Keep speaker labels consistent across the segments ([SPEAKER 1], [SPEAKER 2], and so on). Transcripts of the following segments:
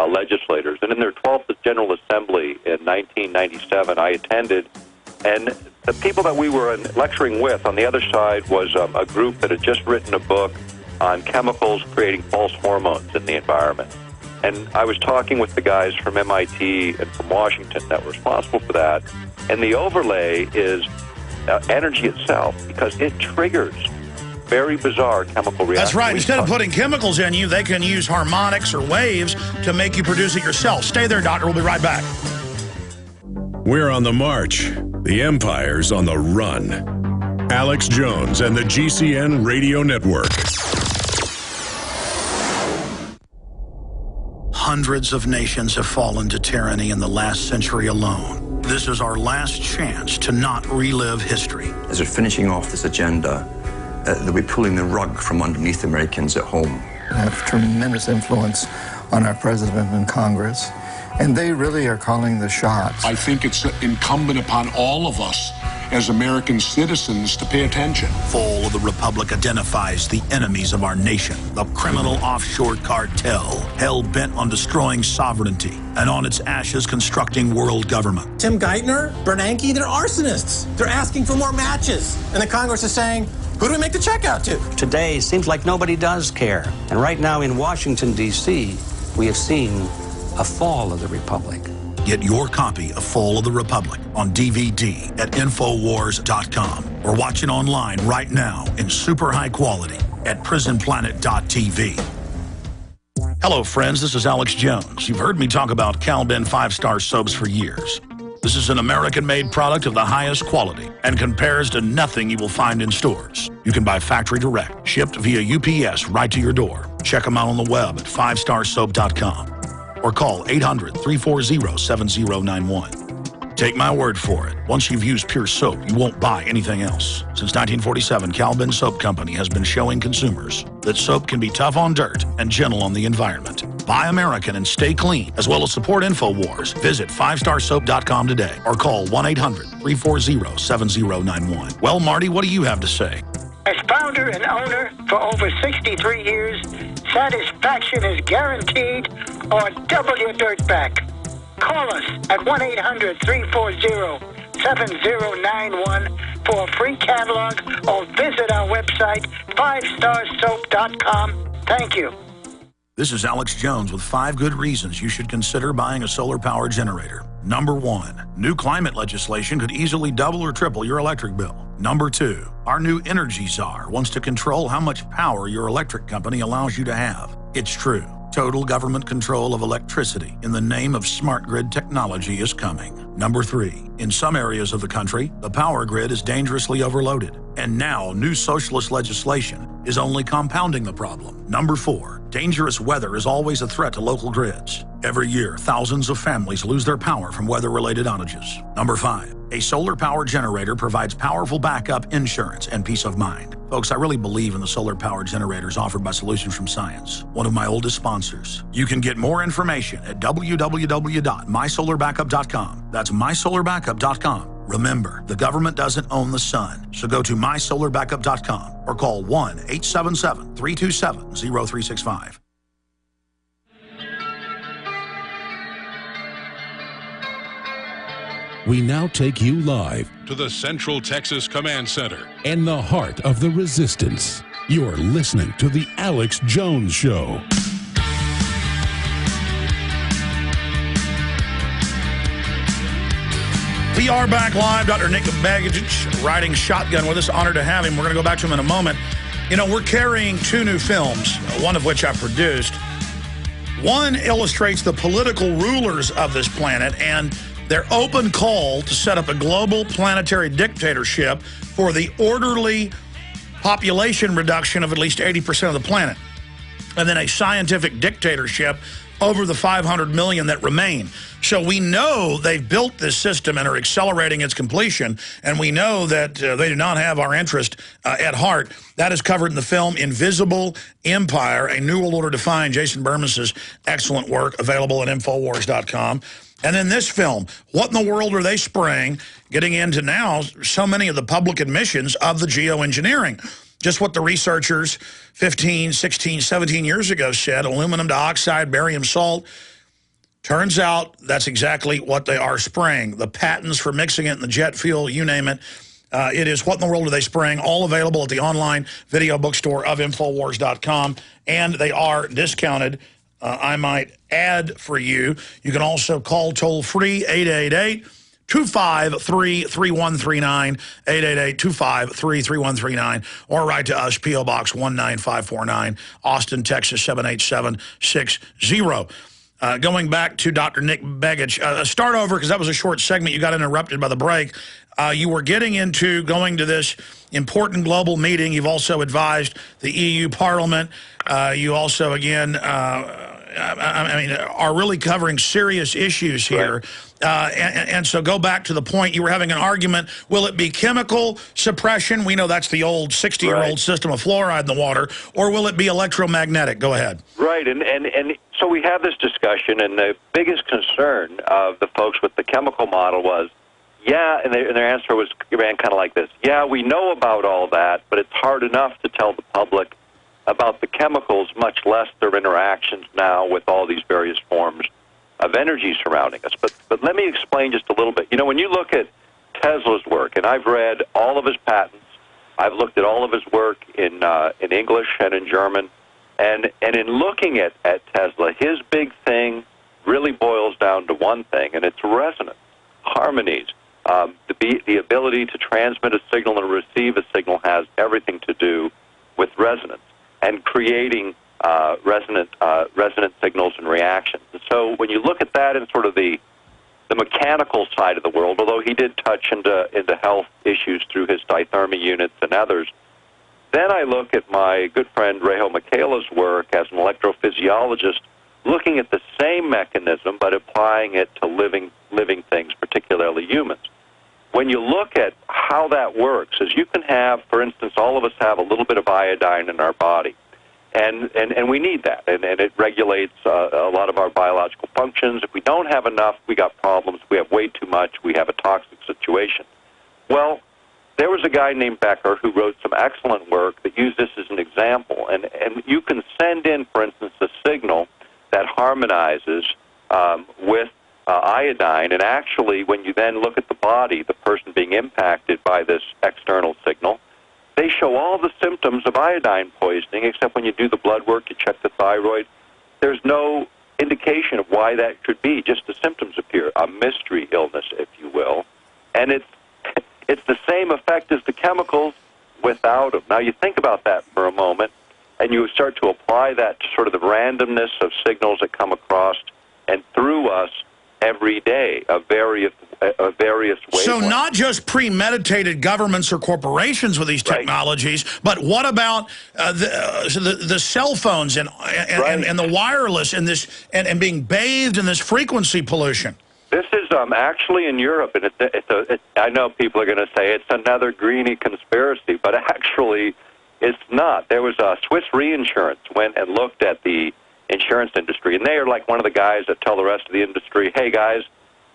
[SPEAKER 1] legislators. And in their 12th General Assembly in 1997, I attended, and the people that we were lecturing with on the other side was a group that had just written a book on chemicals creating false hormones in the environment. And I was talking with the guys from MIT and from Washington that were responsible for that. And the overlay is energy itself, because it triggers very bizarre chemical reactions.
[SPEAKER 2] That's right. Instead of putting chemicals in you, they can use harmonics or waves to make you produce it yourself. Stay there, Doctor. We'll be right back.
[SPEAKER 3] We're on the march. The Empire's on the run. Alex Jones and the GCN Radio Network.
[SPEAKER 2] Hundreds of nations have fallen to tyranny in the last century alone. This is our last chance to not relive history.
[SPEAKER 4] As we're finishing off this agenda, they'll be pulling the rug from underneath Americans at home.
[SPEAKER 5] They have tremendous influence on our president and Congress, and they really are calling the shots.
[SPEAKER 6] I think it's incumbent upon all of us as American citizens to pay attention.
[SPEAKER 2] Fall of the Republic identifies the enemies of our nation, the criminal offshore cartel, hell-bent on destroying sovereignty, and on its ashes constructing world government.
[SPEAKER 7] Tim Geithner, Bernanke, they're arsonists. They're asking for more matches. And the Congress is saying, who do we make the check out to?
[SPEAKER 8] Today, seems like nobody does care. And right now in Washington, D.C., we have seen a fall of the Republic.
[SPEAKER 2] Get your copy of Fall of the Republic on DVD at Infowars.com or watch it online right now in super high quality at PrisonPlanet.tv. Hello, friends. This is Alex Jones. You've heard me talk about Cal-Ben 5-star soaps for years. This is an American-made product of the highest quality and compares to nothing you will find in stores. You can buy factory direct, shipped via UPS right to your door. Check them out on the web at 5starsoap.com. or call 800-340-7091. Take my word for it. Once you've used Pure Soap, you won't buy anything else. Since 1947, Cal-Ben Soap Company has been showing consumers that soap can be tough on dirt and gentle on the environment. Buy American and stay clean, as well as support InfoWars. Visit 5starsoap.com today or call 1-800-340-7091. Well, Marty, what do you have to say?
[SPEAKER 9] As founder and owner for over 63 years, satisfaction is guaranteed or double your dirt back. Call us at 1-800-340-7091 for a free catalog or visit our website, 5starsoap.com. Thank you.
[SPEAKER 2] This is Alex Jones with 5 good reasons you should consider buying a solar power generator. Number 1, new climate legislation could easily double or triple your electric bill. Number 2, our new energy czar wants to control how much power your electric company allows you to have. It's true. Total government control of electricity in the name of smart grid technology is coming. Number 3, in some areas of the country, the power grid is dangerously overloaded. And now, new socialist legislation is only compounding the problem. Number 4, dangerous weather is always a threat to local grids. Every year, thousands of families lose their power from weather-related outages. Number 5, a solar power generator provides powerful backup insurance and peace of mind. Folks, I really believe in the solar power generators offered by Solutions from Science, one of my oldest sponsors. You can get more information at www.mysolarbackup.com. That's mysolarbackup.com. Remember, the government doesn't own the sun, so go to mysolarbackup.com or call 1-877-327-0365.
[SPEAKER 3] We now take you live
[SPEAKER 6] To the Central Texas Command Center.
[SPEAKER 3] in the heart of the resistance. You're listening to The Alex Jones Show.
[SPEAKER 2] We are back live. Dr. Nick Begich riding shotgun with us. Honored to have him. We're going to go back to him in a moment. You know, we're carrying 2 new films, one of which I produced. One illustrates the political rulers of this planet and their open call to set up a global planetary dictatorship for the orderly population reduction of at least 80% of the planet, and then a scientific dictatorship over the 500 million that remain. So we know they've built this system and are accelerating its completion, and we know that they do not have our interest at heart. That is covered in the film Invisible Empire, A New World Order Defined, Jason Bermas's excellent work, available at Infowars.com. And then this film, what in the world are they spraying, getting into now so many of the public admissions of the geoengineering? Just what the researchers 15, 16, 17 years ago said, aluminum dioxide, barium salt, Turns out that's exactly what they are spraying. The patents for mixing it in the jet fuel, you name it. It is What in the World Are They Spraying? All available at the online video bookstore of Infowars.com. And they are discounted. I might add for you. You can also call toll-free 888-253-3139, 888-253-3139, or write to us, P.O. Box 19549, Austin, Texas 78760. Going back to Dr. Nick Begich, start over because that was a short segment. You got interrupted by the break. You were getting into going to this important global meeting. You've also advised the EU Parliament. You also, again, are really covering serious issues here. Right. And so go back to the point. You were having an argument. Will it be chemical suppression? We know that's the old 60-year-old system of fluoride in the water. Or will it be electromagnetic? Go ahead.
[SPEAKER 1] Right. And so we have this discussion, and the biggest concern of the folks with the chemical model was, yeah, and their answer ran kind of like this. Yeah, we know about all that, but it's hard enough to tell the public about the chemicals, much less their interactions now with all these various forms of energy surrounding us. But let me explain just a little bit. You know, when you look at Tesla's work, and I've read all of his patents, I've looked at all of his work in English and in German, and in looking at Tesla, his big thing really boils down to one thing, and it's resonance, harmonies. The ability to transmit a signal and receive a signal has everything to do with resonance and creating resonant signals and reactions. And so when you look at that in sort of the mechanical side of the world, although he did touch into health issues through his dithermy units and others, then I look at my good friend Reijo Michela's work as an electrophysiologist, looking at the same mechanism but applying it to living things, particularly humans. When you look at how that works, is you can have, for instance, all of us have a little bit of iodine in our body, and we need that, and it regulates a lot of our biological functions. If we don't have enough, we got problems. If we have way too much, we have a toxic situation. Well, there was a guy named Becker who wrote some excellent work that used this as an example, and you can send in, for instance, a signal that harmonizes with iodine, and actually when you then look at the body, the person being impacted by this external signal, they show all the symptoms of iodine poisoning, except when you do the blood work, you check the thyroid, there's no indication of why that could be, just the symptoms appear, a mystery illness, if you will, and it's the same effect as the chemicals without them. Now you think about that for a moment, and you start to apply that to sort of the randomness of signals that come across and through us every day of various wavelengths.
[SPEAKER 2] So not just premeditated governments or corporations with these technologies, but what about the cell phones and the wireless and this and being bathed in this frequency pollution?
[SPEAKER 1] This is actually in Europe, and I know people are going to say it's another greenie conspiracy, but actually it's not. There was a Swiss Reinsurance went and looked at the insurance industry, and they are like one of the guys that tell the rest of the industry, hey guys,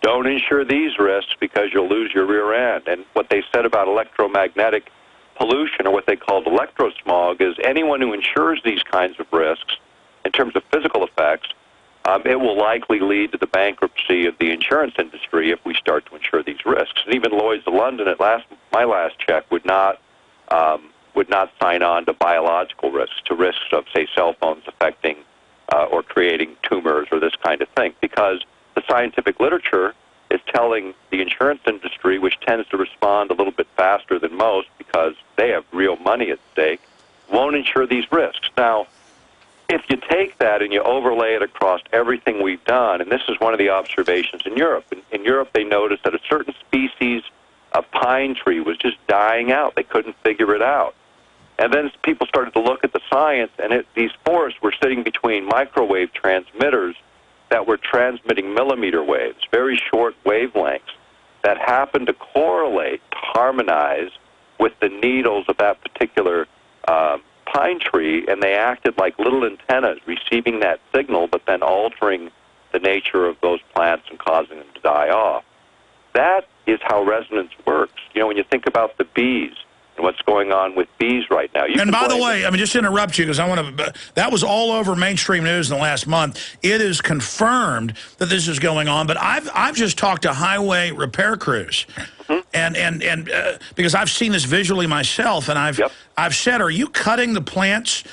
[SPEAKER 1] don't insure these risks because you'll lose your rear end. And what they said about electromagnetic pollution, or what they called electrosmog, is anyone who insures these kinds of risks in terms of physical effects, it will likely lead to the bankruptcy of the insurance industry if we start to insure these risks. And even Lloyd's of London, at my last check, would not sign on to biological risks, to risks of, say, cell phones affecting or creating tumors or this kind of thing, because the scientific literature is telling the insurance industry, which tends to respond a little bit faster than most because they have real money at stake, won't insure these risks. Now, if you take that and you overlay it across everything we've done, and this is one of the observations in Europe. In Europe, they noticed that a certain species of pine tree was just dying out. They couldn't figure it out. And then people started to look at the science, and these forests were sitting between microwave transmitters that were transmitting millimeter waves, very short wavelengths, that happened to correlate, to harmonize with the needles of that particular pine tree, and they acted like little antennas receiving that signal, but then altering the nature of those plants and causing them to die off. That is how resonance works. You know, when you think about the bees, and what's going on with bees right now.
[SPEAKER 2] And by the way, I mean, just to interrupt you, because I want to, that was all over mainstream news in the last month. It is confirmed that this is going on, but I've just talked to highway repair crews. And because I've seen this visually myself, and I've said, are you cutting the plants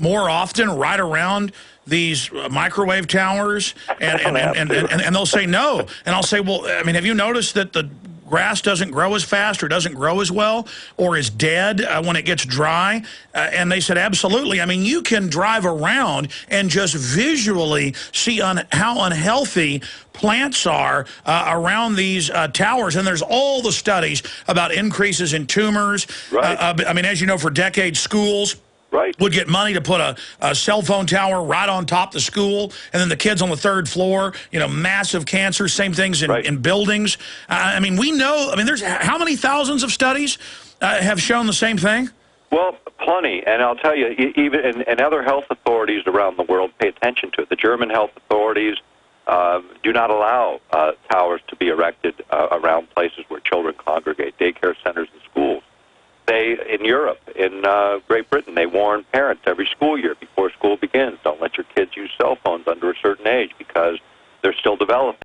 [SPEAKER 2] more often right around these microwave towers? And they'll say no. And I'll say, well, I mean, have you noticed that the grass doesn't grow as fast or doesn't grow as well or is dead when it gets dry? And they said, absolutely. I mean, you can drive around and just visually see how unhealthy plants are around these towers. And there's all the studies about increases in tumors.
[SPEAKER 1] Right.
[SPEAKER 2] I mean, as you know, for decades, schools would get money to put a cell phone tower right on top of the school, and then the kids on the third floor, you know, massive cancer, same things in buildings. I mean, we know, I mean, there's how many thousands of studies have shown the same thing?
[SPEAKER 1] Well, plenty, and I'll tell you, even and other health authorities around the world pay attention to it. The German health authorities do not allow towers to be erected around places where children congregate, daycare centers and schools. In Europe, in Great Britain, they warn parents every school year before school begins, don't let your kids use cell phones under a certain age because